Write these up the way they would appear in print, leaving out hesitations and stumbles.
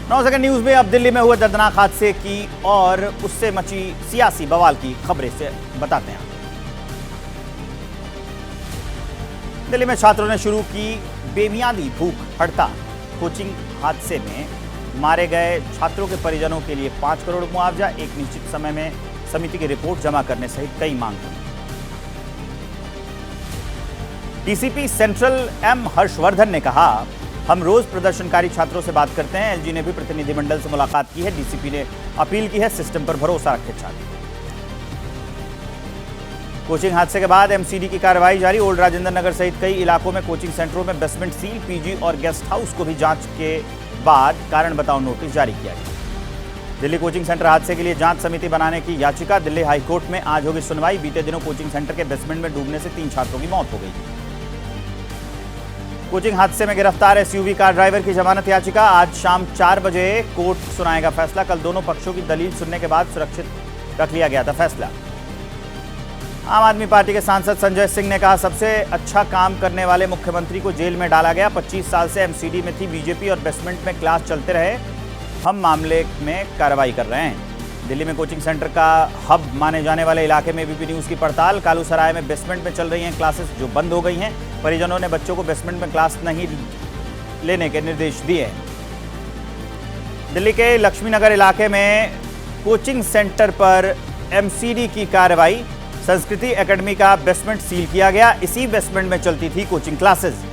9 second news में अब दिल्ली में हुए दर्दनाक हादसे की और उससे मची सियासी बवाल की खबरें से बताते हैं। दिल्ली में छात्रों ने शुरू की बेमियादी भूख हड़ताल। कोचिंग हादसे में मारे गए छात्रों के परिजनों के लिए 5 करोड़ मुआवजा, एक निश्चित समय में समिति की रिपोर्ट जमा करने सहित कई मांग की। डीसीपी सेंट्रल एम हर्षवर्धन ने कहा, हम रोज प्रदर्शनकारी छात्रों से बात करते हैं। एलजी ने भी प्रतिनिधिमंडल से मुलाकात की है। डीसीपी ने अपील की है, सिस्टम पर भरोसा रखे छात्र। कोचिंग हादसे के बाद एमसीडी की कार्रवाई जारी। ओल्ड राजेंद्र नगर सहित कई इलाकों में कोचिंग सेंटरों में बेसमेंट सील, पीजी और गेस्ट हाउस को भी जांच के बाद कारण बताओ नोटिस जारी किया गया। दिल्ली कोचिंग सेंटर हादसे के लिए जांच समिति बनाने की याचिका दिल्ली हाईकोर्ट में आज होगी सुनवाई। बीते दिनों कोचिंग सेंटर के बेसमेंट में डूबने से 3 छात्रों की मौत हो गई। कोचिंग हादसे में गिरफ्तार एसयूवी कार ड्राइवर की जमानत याचिका आज शाम 4 बजे कोर्ट सुनाएगा फैसला। कल दोनों पक्षों की दलील सुनने के बाद सुरक्षित रख लिया गया था फैसला। आम आदमी पार्टी के सांसद संजय सिंह ने कहा, सबसे अच्छा काम करने वाले मुख्यमंत्री को जेल में डाला गया। 25 साल से एमसीडी में थी बीजेपी और बेसमेंट में क्लास चलते रहे। हम मामले में कार्रवाई कर रहे हैं। दिल्ली में कोचिंग सेंटर का हब माने जाने वाले इलाके में एबीपी न्यूज की पड़ताल। कालूसराय में बेसमेंट में चल रही हैं क्लासेस जो बंद हो गई हैं। परिजनों ने बच्चों को बेसमेंट में क्लास नहीं लेने के निर्देश दिए। दिल्ली के लक्ष्मीनगर इलाके में कोचिंग सेंटर पर एमसीडी की कार्रवाई। संस्कृति एकेडमी का बेसमेंट सील किया गया। इसी बेसमेंट में चलती थी कोचिंग क्लासेस।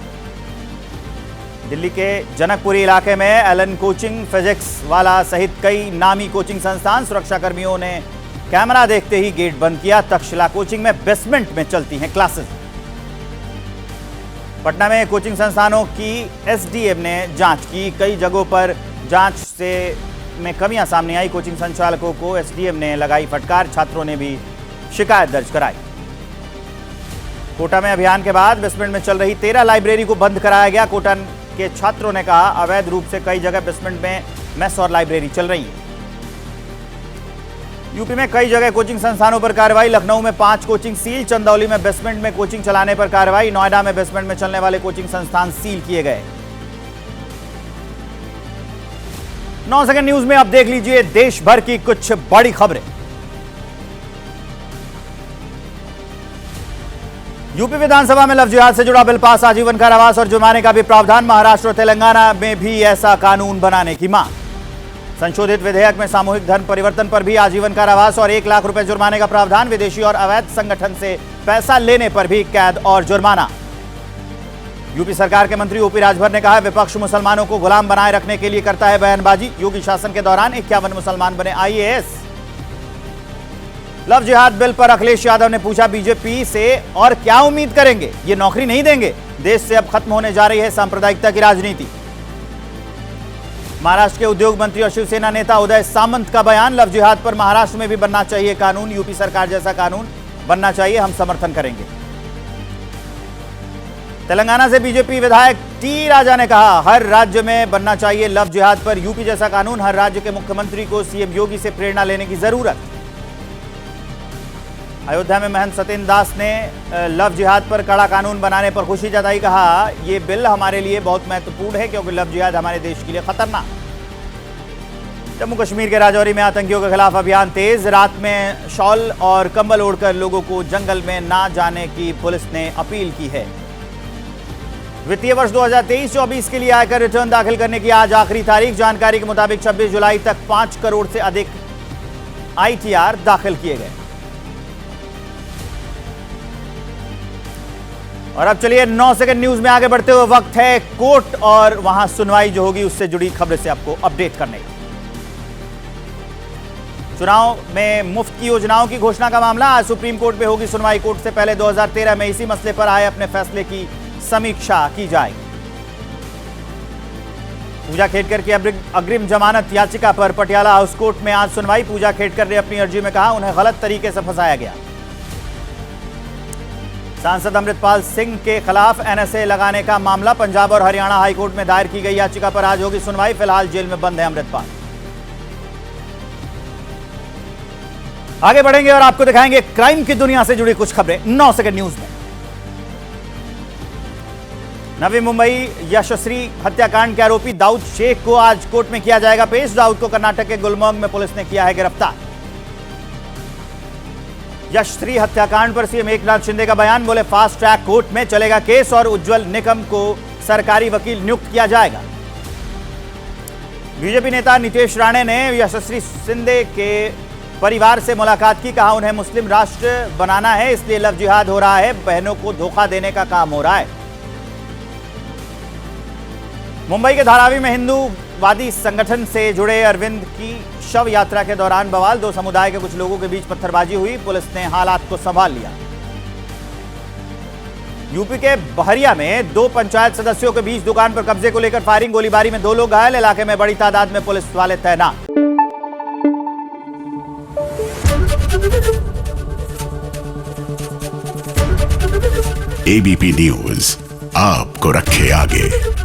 दिल्ली के जनकपुरी इलाके में एलन कोचिंग, फिजिक्स वाला सहित कई नामी कोचिंग संस्थान। सुरक्षाकर्मियों ने कैमरा देखते ही गेट बंद किया। तक्षशिला कोचिंग में बेसमेंट में चलती हैं क्लासेस। पटना में कोचिंग संस्थानों की एसडीएम ने जांच की। कई जगहों पर जांच में कमियां सामने आई। कोचिंग संचालकों को एसडीएम ने लगाई फटकार। छात्रों ने भी शिकायत दर्ज कराई। कोटा में अभियान के बाद बेसमेंट में चल रही 13 लाइब्रेरी को बंद कराया गया। कोटा के छात्रों ने कहा, अवैध रूप से कई जगह बेसमेंट में मेस और लाइब्रेरी चल रही है। यूपी में कई जगह कोचिंग संस्थानों पर कार्रवाई। लखनऊ में 5 कोचिंग सील। चंदौली में बेसमेंट में कोचिंग चलाने पर कार्रवाई। नोएडा में बेसमेंट में चलने वाले कोचिंग संस्थान सील किए गए। 9 सेकंड न्यूज में अब देख लीजिए देश भर की कुछ बड़ी खबरें। यूपी विधानसभा में लव जिहाद से जुड़ा बिल पास। आजीवन कारावास और जुर्माने का भी प्रावधान। महाराष्ट्र और तेलंगाना में भी ऐसा कानून बनाने की मांग। संशोधित विधेयक में सामूहिक धर्म परिवर्तन पर भी आजीवन कारावास और 1 लाख रुपए जुर्माने का प्रावधान। विदेशी और अवैध संगठन से पैसा लेने पर भी कैद और जुर्माना। यूपी सरकार के मंत्री ओपी राजभर ने कहा, विपक्ष मुसलमानों को गुलाम बनाए रखने के लिए करता है बयानबाजी। योगी शासन के दौरान 51 मुसलमान बने आईएएस। लव जिहाद बिल पर अखिलेश यादव ने पूछा बीजेपी से, और क्या उम्मीद करेंगे? ये नौकरी नहीं देंगे। देश से अब खत्म होने जा रही है सांप्रदायिकता की राजनीति। महाराष्ट्र के उद्योग मंत्री और शिवसेना नेता उदय सामंत का बयान, लव जिहाद पर महाराष्ट्र में भी बनना चाहिए कानून। यूपी सरकार जैसा कानून बनना चाहिए, हम समर्थन करेंगे। तेलंगाना से बीजेपी विधायक टी राजा ने कहा, हर राज्य में बनना चाहिए लव जिहाद पर यूपी जैसा कानून। हर राज्य के मुख्यमंत्री को सीएम योगी से प्रेरणा लेने की जरूरत। अयोध्या में महंत सत्येंद्र दास ने लव जिहाद पर कड़ा कानून बनाने पर खुशी जताई। कहा, यह बिल हमारे लिए बहुत महत्वपूर्ण है क्योंकि लव जिहाद हमारे देश के लिए खतरनाक। जम्मू कश्मीर के राजौरी में आतंकियों के खिलाफ अभियान तेज। रात में शॉल और कंबल ओढ़कर लोगों को जंगल में ना जाने की पुलिस ने अपील की है। वित्तीय वर्ष 2023-24 के लिए आयकर रिटर्न दाखिल करने की आज आखिरी तारीख। जानकारी के मुताबिक 26 जुलाई तक 5 करोड़ से अधिक आईटीआर दाखिल किए गए। और अब चलिए 9 सेकंड न्यूज में आगे बढ़ते हुए वक्त है कोर्ट और वहां सुनवाई जो होगी उससे जुड़ी खबरें से आपको अपडेट करने का। चुनाव में मुफ्त की योजनाओं की घोषणा का मामला आज सुप्रीम कोर्ट में होगी सुनवाई। कोर्ट से पहले 2013 में इसी मसले पर आए अपने फैसले की समीक्षा की जाएगी। पूजा खेडकर की अग्रिम जमानत याचिका पर पटियाला हाउस कोर्ट में आज सुनवाई। पूजा खेडकर ने अपनी अर्जी में कहा, उन्हें गलत तरीके से फंसाया गया। सांसद अमृतपाल सिंह के खिलाफ एनएसए लगाने का मामला। पंजाब और हरियाणा हाईकोर्ट में दायर की गई याचिका पर आज होगी सुनवाई। फिलहाल जेल में बंद है अमृतपाल। आगे बढ़ेंगे और आपको दिखाएंगे क्राइम की दुनिया से जुड़ी कुछ खबरें 9 सेकंड न्यूज में। नवी मुंबई यशस्वी हत्याकांड के आरोपी दाऊद शेख को आज कोर्ट में किया जाएगा पेश। दाऊद को कर्नाटक के गुलमर्ग में पुलिस ने किया है गिरफ्तार। यशस्वी हत्याकांड पर सीएम एकनाथ शिंदे का बयान, बोले फास्ट ट्रैक कोर्ट में चलेगा केस और उज्जवल निकम को सरकारी वकील नियुक्त किया जाएगा। बीजेपी नेता नीतीश राणे ने यशस्वी शिंदे के परिवार से मुलाकात की, कहा उन्हें मुस्लिम राष्ट्र बनाना है, इसलिए लव जिहाद हो रहा है, बहनों को धोखा देने का काम हो रहा है। मुंबई के धारावी में हिंदूवादी संगठन से जुड़े अरविंद की शव यात्रा के दौरान बवाल, दो समुदाय के कुछ लोगों के बीच पत्थरबाजी हुई, पुलिस ने हालात को संभाल लिया। यूपी के बहरिया में दो पंचायत सदस्यों के बीच दुकान पर कब्जे को लेकर फायरिंग, गोलीबारी में 2 लोग घायल, इलाके में बड़ी तादाद में पुलिस वाले तैनात। एबीपी न्यूज आपको रखे आगे।